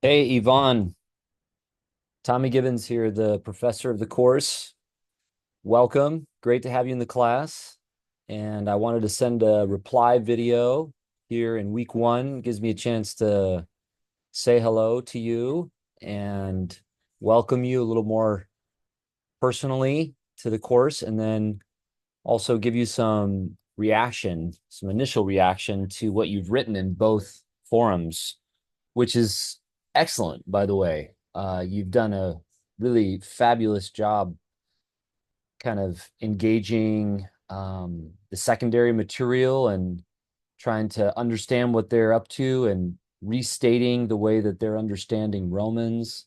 Hey, Yvonne, Tommy Gibbons here, the professor of the course. Welcome. Great to have you in the class. And I wanted to send a reply video here in week one. Gives me a chance to say hello to you and welcome you a little more personally to the course, and then also give you some initial reaction to what you've written in both forums, which is excellent, by the way. You've done a really fabulous job kind of engaging the secondary material and trying to understand what they're up to and restating the way that they're understanding Romans.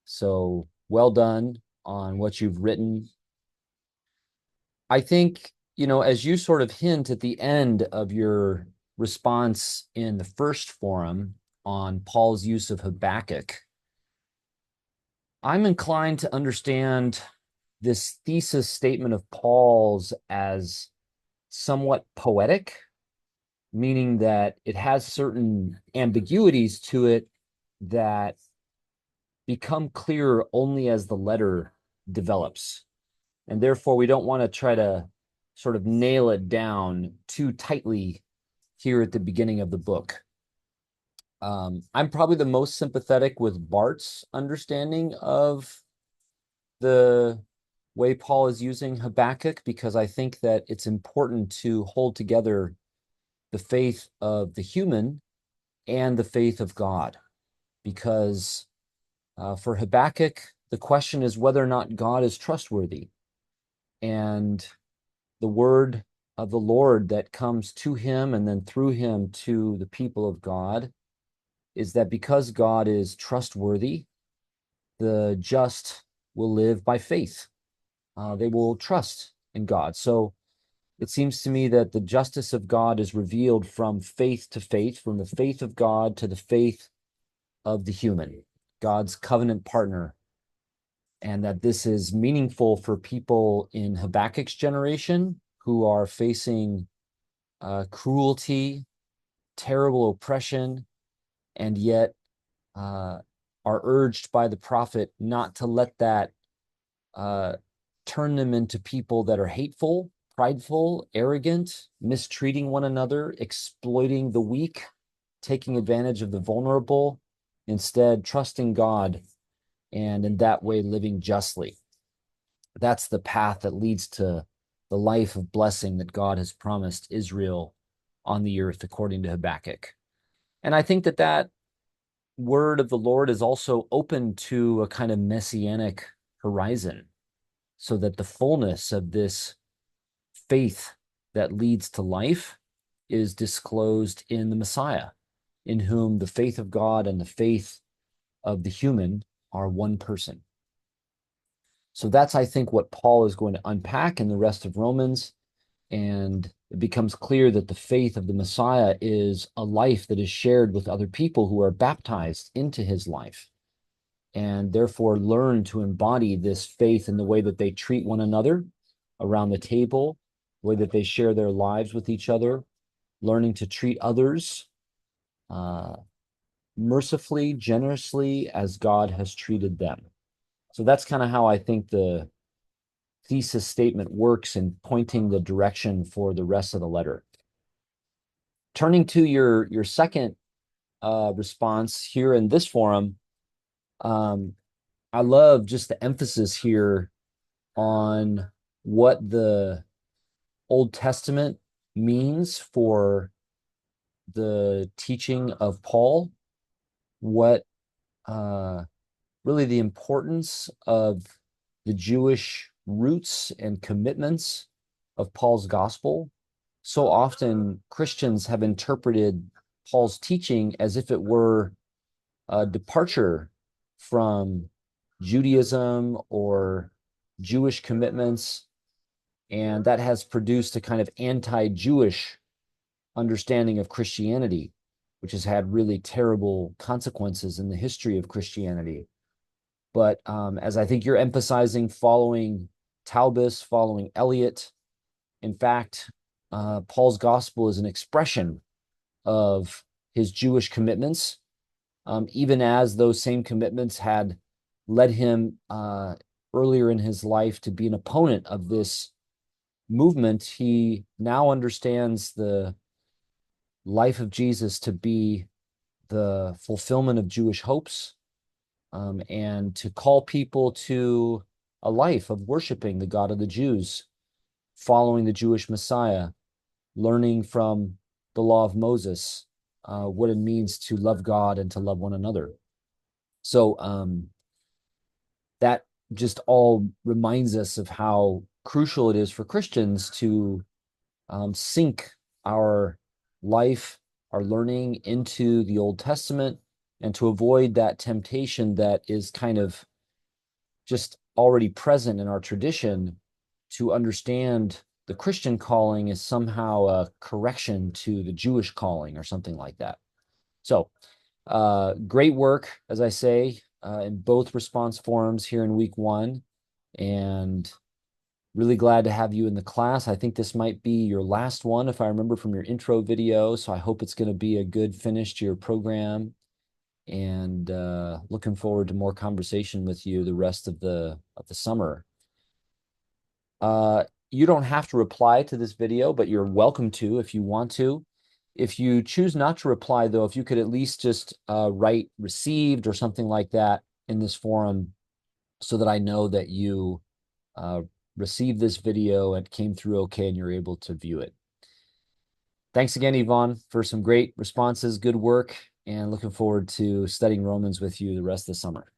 So well done on what you've written. I think, as you sort of hint at the end of your response in the first forum on Paul's use of Habakkuk, I'm inclined to understand this thesis statement of Paul's as somewhat poetic, meaning that it has certain ambiguities to it that become clearer only as the letter develops. And therefore, we don't want to try to sort of nail it down too tightly here at the beginning of the book. I'm probably the most sympathetic with Bart's understanding of the way Paul is using Habakkuk, because I think that it's important to hold together the faith of the human and the faith of God. Because for Habakkuk, the question is whether or not God is trustworthy. And the word of the Lord that comes to him and then through him to the people of God is that because God is trustworthy, the just will live by faith. They will trust in God. So it seems to me that the justice of God is revealed from faith to faith, from the faith of God to the faith of the human, God's covenant partner, and that this is meaningful for people in Habakkuk's generation who are facing cruelty, terrible oppression, and yet are urged by the prophet not to let that uh, turn them into people that are hateful, prideful, arrogant, mistreating one another, exploiting the weak, taking advantage of the vulnerable, instead trusting God and in that way living justly. That's the path that leads to the life of blessing that God has promised Israel on the earth, according to Habakkuk. And I think that that word of the Lord is also open to a kind of messianic horizon, so that the fullness of this faith that leads to life is disclosed in the Messiah, in whom the faith of God and the faith of the human are one person. So that's, I think, what Paul is going to unpack in the rest of Romans. And it becomes clear that the faith of the Messiah is a life that is shared with other people who are baptized into his life, and therefore learn to embody this faith in the way that they treat one another around the table, the way that they share their lives with each other, learning to treat others uh, mercifully, generously, as God has treated them. So that's kind of how I think the thesis statement works in pointing the direction for the rest of the letter. Turning to your second response here in this forum, um, I love just the emphasis here on what the Old Testament means for the teaching of Paul, what really the importance of the Jewish roots and commitments of Paul's gospel. So often Christians have interpreted Paul's teaching as if it were a departure from Judaism or Jewish commitments, and that has produced a kind of anti-Jewish understanding of Christianity, which has had really terrible consequences in the history of Christianity. But as I think you're emphasizing, following Taubes, following Eliot, in fact, Paul's gospel is an expression of his Jewish commitments, even as those same commitments had led him earlier in his life to be an opponent of this movement. He now understands the life of Jesus to be the fulfillment of Jewish hopes, and to call people to a life of worshiping the God of the Jews, following the Jewish Messiah, learning from the law of Moses, what it means to love God and to love one another. So that just all reminds us of how crucial it is for Christians to sink our life, our learning into the Old Testament, and to avoid that temptation that is kind of just already present in our tradition to understand the Christian calling is somehow a correction to the Jewish calling or something like that. So, great work, as I say, in both response forums here in week 1, and really glad to have you in the class. I think this might be your last one, if I remember from your intro video. So I hope it's going to be a good finish to your program, and looking forward to more conversation with you the rest of the summer. You don't have to reply to this video, but you're welcome to if you want to. If you choose not to reply, though, if you could at least just write received or something like that in this forum so that I know that you received this video and came through okay and you're able to view it. Thanks again, Yvonne, for some great responses, good work, and looking forward to studying Romans with you the rest of the summer.